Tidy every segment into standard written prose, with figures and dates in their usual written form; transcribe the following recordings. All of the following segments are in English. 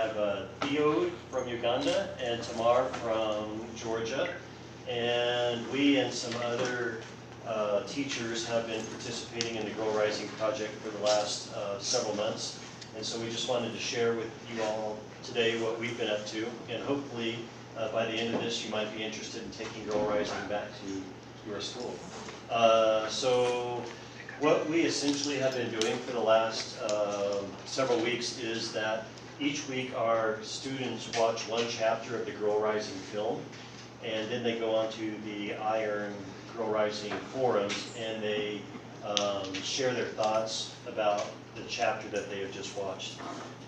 have Theo from Uganda and Tamar from Georgia. And we and some other teachers have been participating in the Grow Rising project for the last several months. And so we just wanted to share with you all today what we've been up to. And hopefully by the end of this, you might be interested in taking Grow Rising back to your school. So what we essentially have been doing for the last several weeks is that each week our students watch one chapter of the Grow Rising film, and then they go on to the iEARN Grow Rising forums and they share their thoughts about the chapter that they have just watched.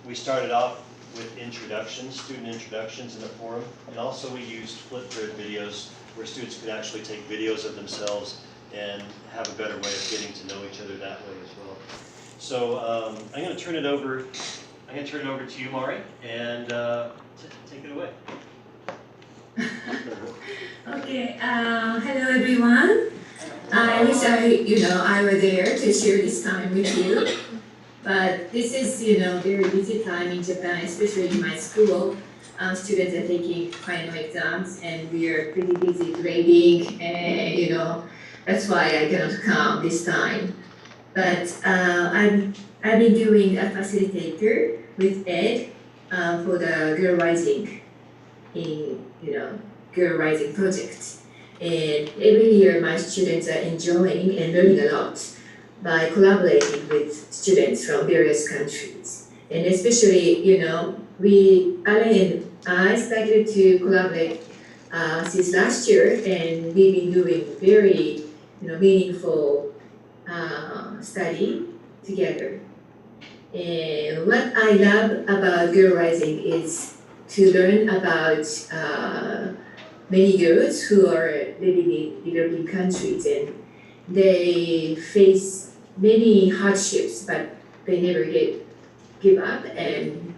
We started off with introductions, student introductions in the forum, and also we used Flipgrid videos where students could actually take videos of themselves and have a better way of getting to know each other that way as well. So I'm going to turn it over. I'm going to turn it over to you, Mari, and take it away. Okay. Hello, everyone. I wish I were there to share this time with you. But this is, very busy time in Japan, especially in my school. Students are taking final exams, and we are pretty busy grading, and that's why I cannot come this time. But I've been doing a facilitator with Ed for the Girl Rising, Girl Rising project. And every year my students are enjoying and learning a lot by collaborating with students from various countries. And especially, Allen and I started to collaborate since last year, and we've been doing very, meaningful study together. And what I love about Girl Rising is to learn about many girls who are living in developing countries, and they face many hardships, but they never give up, and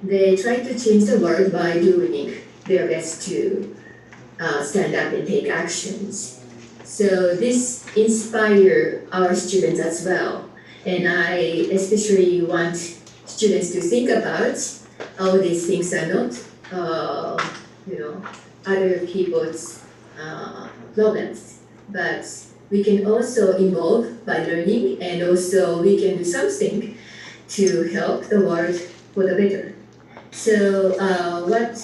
they try to change the world by doing their best to stand up and take actions. So this inspires our students as well, and I especially want students to think about all these things are not, other people's problems, but we can also involve by learning, and also we can do something to help the world for the better. So what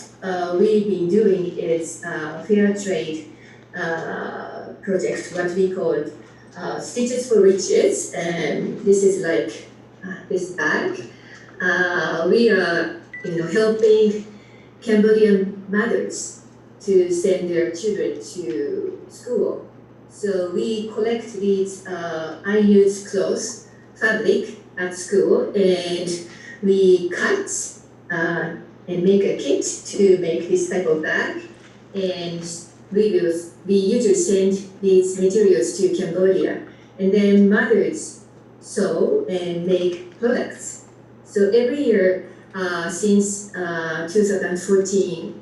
we've been doing is fair trade project, what we call Stitches for Riches, and this is like this bag. We are helping Cambodian mothers to send their children to school. So we collect these unused clothes, fabric at school, and we cut and make a kit to make this type of bag. And we usually send these materials to Cambodia, and then mothers sew and make products. So every year since 2014,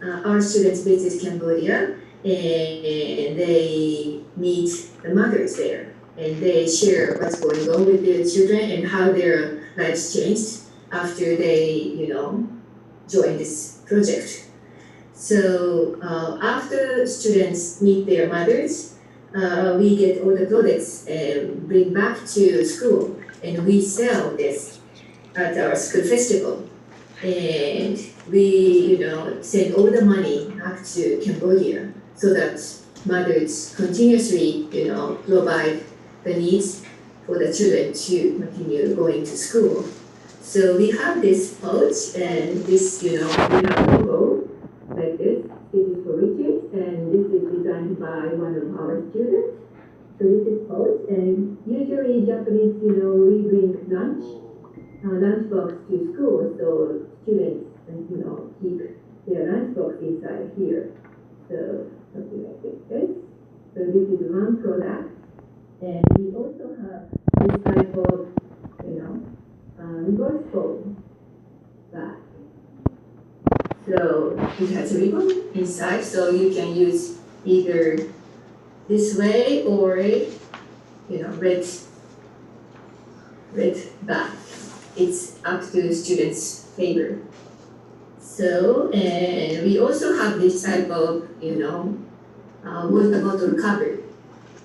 our students visit Cambodia, and they meet the mothers there, and they share what's going on with their children and how their lives changed after they, joined this project. So after students meet their mothers, we get all the products and bring back to school, and we sell this at our school festival. And we, send all the money back to Cambodia so that mothers continuously, provide the needs for the children to continue going to school. So we have this pouch, and this, we have a logo like this. This is for Riches, and this is designed by one of our students. So this is pouch, and usually Japanese, we bring lunchbox to school, so students, keep their lunchbox inside here. So something like this. So this is one product, and we also have this type of, reversible bag. So it has a ribbon inside, so you can use either this way or a, red bag. It's up to students' favor. So we also have this type of, water bottle cover.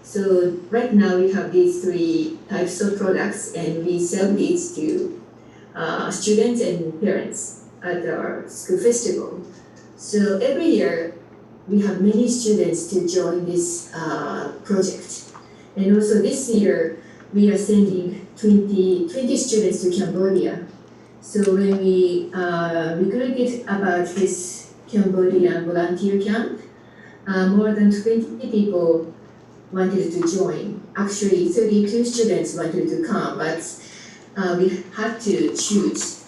So right now we have these three types of products, and we sell these to students and parents at our school festival. So every year we have many students to join this project. And also this year we are sending 20 students to Cambodia. So when we recruited about this Cambodian volunteer camp, more than 20 people wanted to join. Actually, 32 students wanted to come, but we had to choose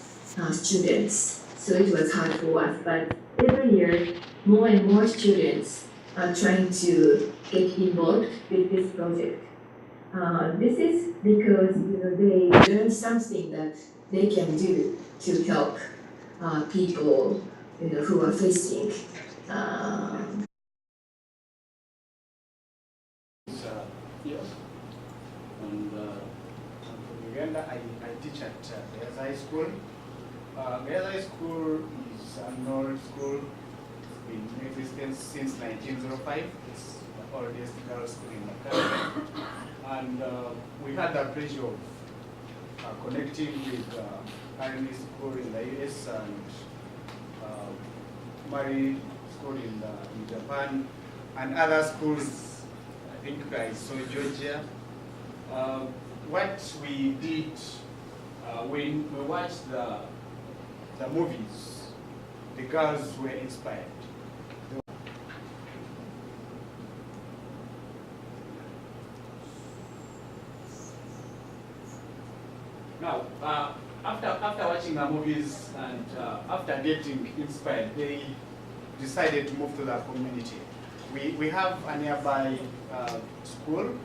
students. So it was hard for us, but every year, more and more students are trying to get involved with this project. This is because they learn something that they can do to help people who are facing Yes. And I'm from Uganda. I teach at Bears High School. Bears High School is an old school. It's been in existence since 1905. It's the oldest girls' school in the country. And we had the pleasure of connecting with primary school in the US and Mari school in Japan and other schools. I think I saw Georgia. What we did when we watched the movies, the girls were inspired. Now, after watching the movies and after getting inspired, they decided to move to the community. We have a nearby school.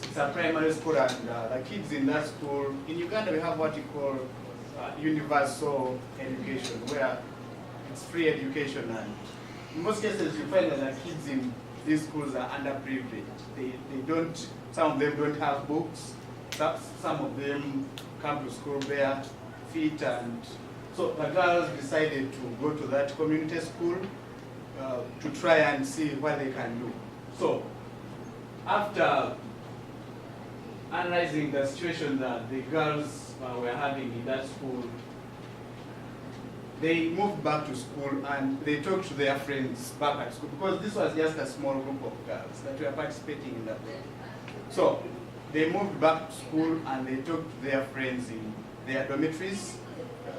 It's a primary school, and the kids in that school, in Uganda we have what you call universal education, where it's free education, and in most cases you find that the kids in these schools are underprivileged. They don't, some of them don't have books, some of them come to school bare feet, and so the girls decided to go to that community school to try and see what they can do. So, after analyzing the situation that the girls were having in that school, they moved back to school and they talked to their friends back at school, because this was just a small group of girls that were participating in that way. So, they moved back to school and they talked to their friends in their dormitories,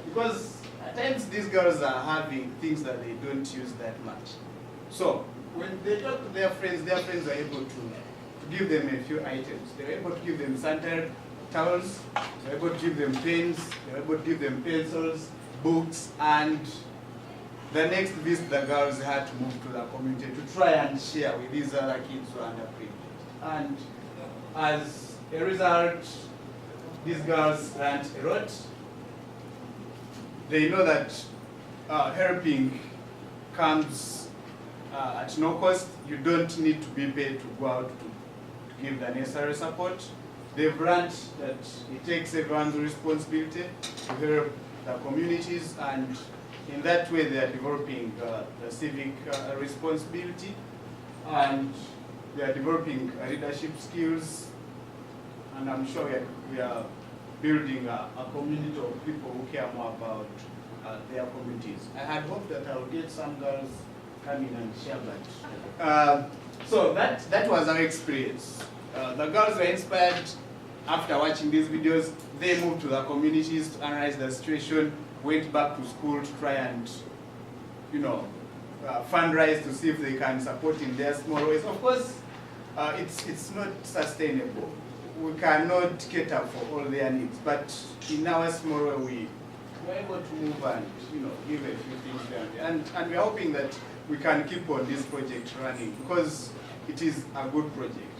because at times these girls are having things that they don't use that much. So when they talk to their friends are able to give them a few items. They were able to give them sanitary towels, they were able to give them pens, they were able to give them pencils, books, and the next visit the girls had to move to the community to try and share with these other kids who are underprivileged. And as a result, these girls learned a lot. They know that helping comes at no cost. You don't need to be paid to go out to give the necessary support. They've learned that it takes everyone's responsibility to help the communities, and in that way they are developing the civic responsibility, and they are developing leadership skills, and I'm sure we are building a community of people who care more about their communities. I had hoped that I would get some girls come in and share that. So that was our experience. The girls were inspired after watching these videos. They moved to the communities to analyze the situation, went back to school to try and, fundraise to see if they can support in their small ways. Of course, it's not sustainable. We cannot cater for all their needs, but in our small way, we were able to move and give a few things there. And we are hoping that we can keep on this project running, because it is a good project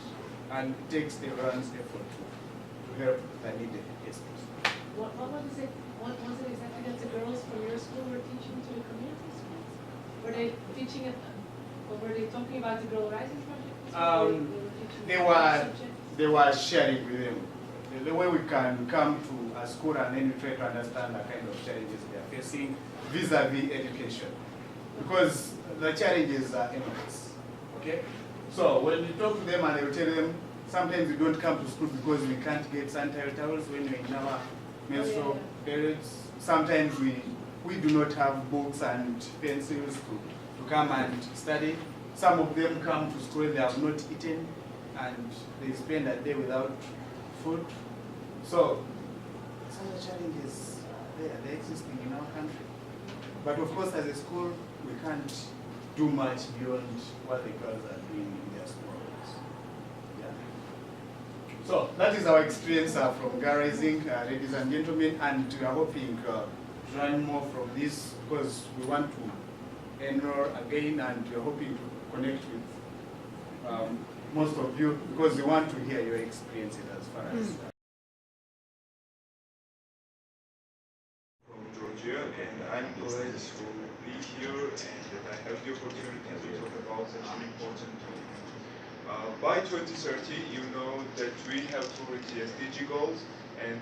and it takes everyone's effort to help the needed cases. What was it exactly that the girls from your school were teaching to the community schools? Were they teaching it, or were they talking about the Girl Rising Project? They were sharing with them. the way we can come to a school and then we try to understand the kind of challenges they are facing vis-a-vis education. Because the challenges are enormous. Okay? So when you talk to them and they will tell them, sometimes we don't come to school because we can't get sanitary towels when we're in our menstrual periods. Sometimes we do not have books and pencils to come and study. Some of them come to school, they have not eaten, and they spend a day without food. So some of the challenges they're existing in our country. But of course, as a school, we can't do much beyond what the girls are doing in their schools. Yeah. So that is our experience from Girl Rising, ladies and gentlemen, and we are hoping to learn more from this because we want to enroll again, and we are hoping to connect with most of you because we want to hear your experiences as far as. From Georgia, and I'm glad to be here and that I have the opportunity to talk about such an important topic. By 2030, you know that we have to reach the SDG goals, and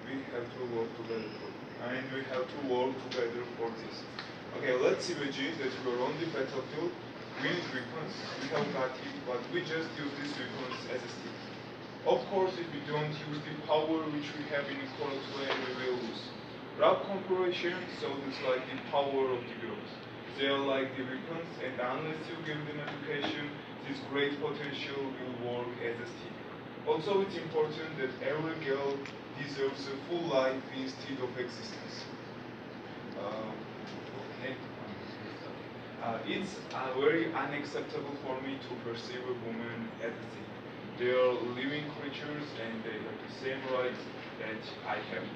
we have to work together for it. And we have to work together for this. Okay, let's imagine that we're on the battlefield with weapons. We have got it, but we just use these weapons as a stick. Of course, if we don't use the power which we have in a correct way, we will lose. Rap corporation, so it's like the power of the girls. They are like the weapons, and unless you give them education, this great potential will work as a stick. Also, it's important that every girl deserves a full life instead of existence. Okay. It's very unacceptable for me to perceive a woman as a thing. They are living creatures and they have the same rights that I have.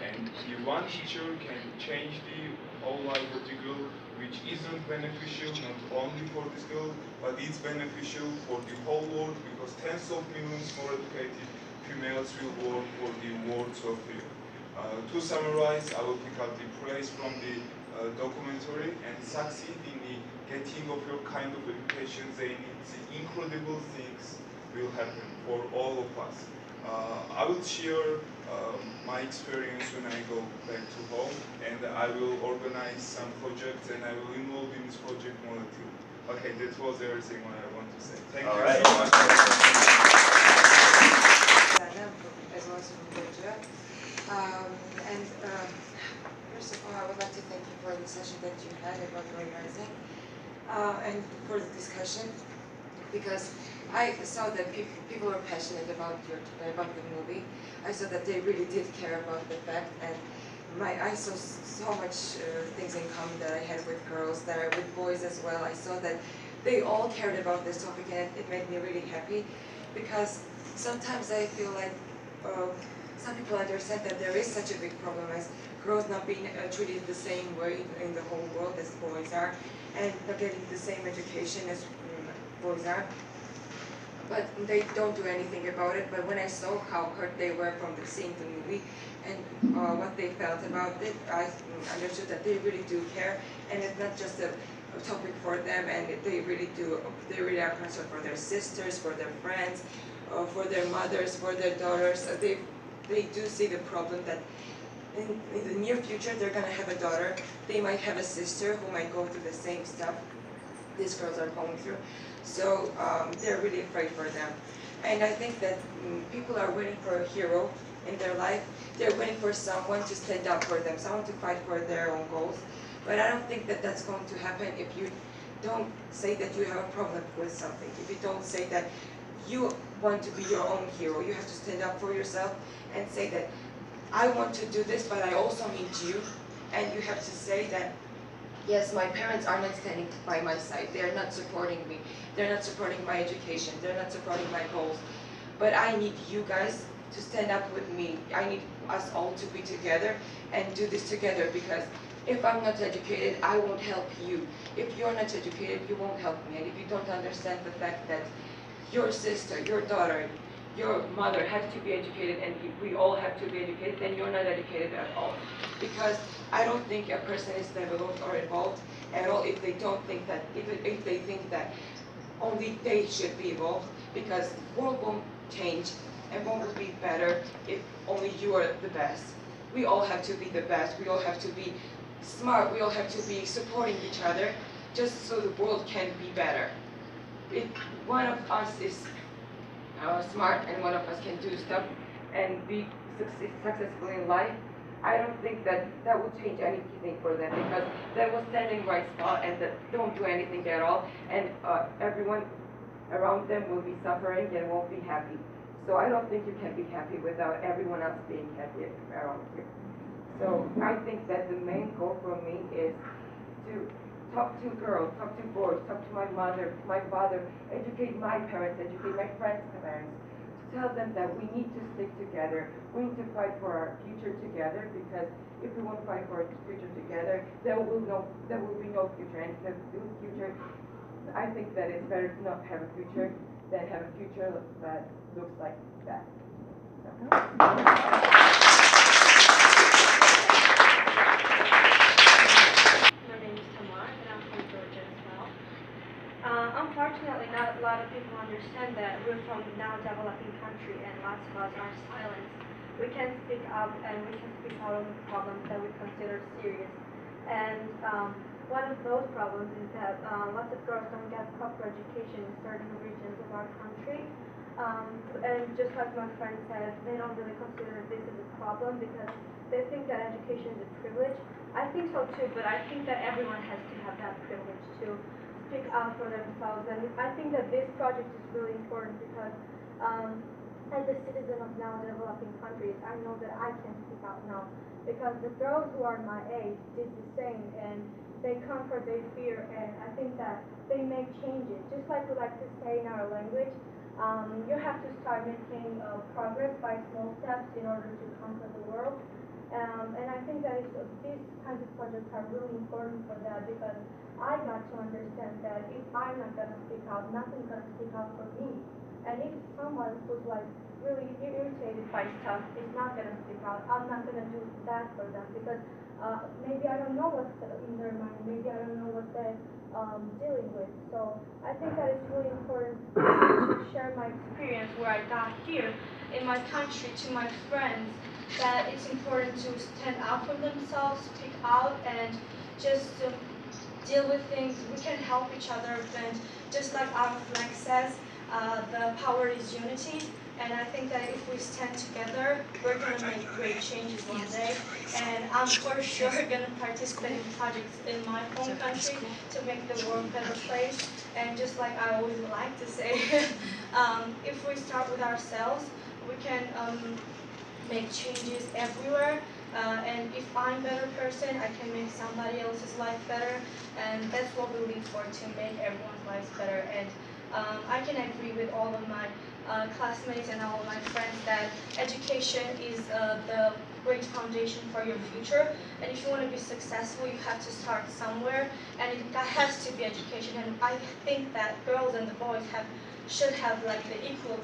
And the one teacher can change the whole life of the girl, which isn't beneficial not only for this girl, but it's beneficial for the whole world because tens of millions more educated females will work for the world's welfare. To summarize, I will pick up the praise from the documentary and succeed in the getting of your kind of education. They need the incredible things will happen for all of us. I will share my experience when I go back to home, and I will organize some projects, and I will involve in this project more too. Okay, that was everything what I want to say. Thank you so much. As well as from Georgia. First of all, I would like to thank you for the session that you had about organizing and for the discussion, because I saw that people were passionate about the movie. I saw that they really did care about the fact, and I saw so much things in common that I had with girls, that are with boys as well. I saw that they all cared about this topic, and it made me really happy, because sometimes I feel like some people understand that there is such a big problem as girls not being treated the same way in the whole world as boys are, and not getting the same education as boys are. But they don't do anything about it. But when I saw how hurt they were from seeing the movie and what they felt about it, I understood that they really do care, and it's not just a topic for them, and they really are concerned for their sisters, for their friends, for their mothers, for their daughters. They do see the problem that in the near future they're going to have a daughter. They might have a sister who might go through the same stuff these girls are going through. So they're really afraid for them. And I think that people are waiting for a hero in their life. They're waiting for someone to stand up for them, someone to fight for their own goals. But I don't think that that's going to happen if you don't say that you have a problem with something. If you don't say that you want to be your own hero, you have to stand up for yourself and say that I want to do this, but I also need you. And you have to say that, yes, my parents are not standing by my side. They are not supporting me. They're not supporting my education. They're not supporting my goals. But I need you guys to stand up with me. I need us all to be together and do this together, because if I'm not educated, I won't help you. If you're not educated, you won't help me. And if you don't understand the fact that your sister, your daughter, your mother has to be educated, and we all have to be educated, then you're not educated at all. Because I don't think a person is developed or evolved at all if they don't think that, if they think that only they should be evolved, because the world won't change and what would be better if only you are the best. We all have to be the best. We all have to be smart. We all have to be supporting each other just so the world can be better. If one of us is smart and one of us can do stuff and be successful in life, I don't think that would change anything for them, because they will stand in right spot and don't do anything at all, and everyone around them will be suffering and won't be happy. So I don't think you can be happy without everyone else being happy around you. So I think that the main goal for me is to talk to girls, talk to boys, talk to my mother, my father, educate my parents, educate my friends' parents, tell them that we need to stick together. We need to fight for our future together, because if we won't fight for our future together, there will be no future. And the future, I think that it's better to not have a future than have a future that looks like that. Unfortunately, not a lot of people understand that we're from now developing country, and lots of us are silent. We can speak up and we can speak out on the problems that we consider serious. And one of those problems is that lots of girls don't get proper education in certain regions of our country. And just like my friend said, they don't really consider this as a problem because they think that education is a privilege. I think so too, but I think that everyone has to have that privilege to speak out for themselves. And I think that this project is really important because as a citizen of now developing countries, I know that I can speak out now, because the girls who are my age did the same, and they conquered their fear, and I think that they make changes. Just like we like to say in our language, you have to start making progress by small steps in order to conquer the world. And I think that these kinds of projects are really important for that, because I got to understand that if I'm not going to speak out, nothing's going to speak out for me. And if someone who's like really irritated by stuff is not going to speak out, I'm not going to do that for them, because maybe I don't know what's in their mind, maybe I don't know what they're dealing with. So I think that it's really important to share my experience where I got here in my country to my friends, that it's important to stand up for themselves, speak out, and just deal with things. We can help each other, and just like our flag says, the power is unity. And I think that if we stand together, we're going to make great changes one day. And I'm for sure going to participate in projects in my home country to make the world a better place. And just like I always like to say, if we start with ourselves, we can make changes everywhere. And if I'm a better person, I can make somebody else's life better. And that's what we live for, to make everyone's lives better. And I can agree with all of my classmates and all of my friends that education is the great foundation for your future. And if you want to be successful, you have to start somewhere, and that has to be education. And I think that girls and the boys should have like the equal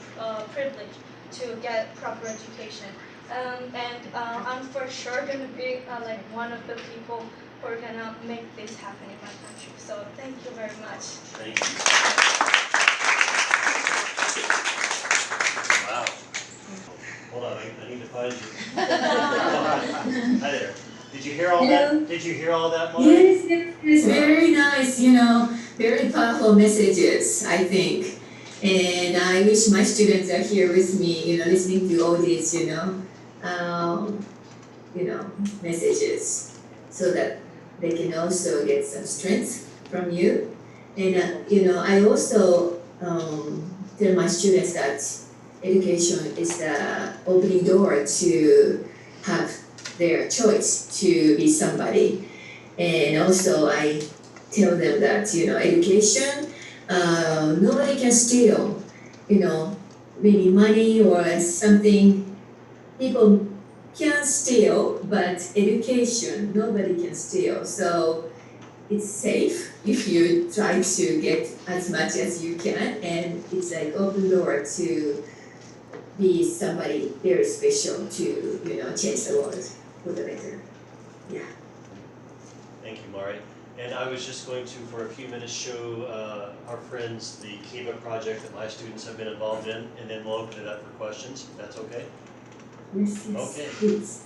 privilege to get proper education. I'm for sure going to be like one of the people who are going to make this happen in my country. So thank you very much. Thank you. Wow. Hold on, I need to find you. Hi there. Did you hear all that? Did you hear all that, Mara? Yes, very nice, very powerful messages, I think. And I wish my students are here with me, listening to all these, messages, so that they can also get some strength from you. And, I also tell my students that education is the opening door to have their choice to be somebody. And also I tell them that, education, nobody can steal, maybe money or something. People can steal, but education, nobody can steal. So it's safe if you try to get as much as you can, and it's like open door to be somebody very special to, change the world for the better. Yeah. Thank you, Mari. And I was just going to, for a few minutes, show our friends the Kiva project that my students have been involved in, and then we'll open it up for questions, if that's okay? Yes, yes, Okay. please.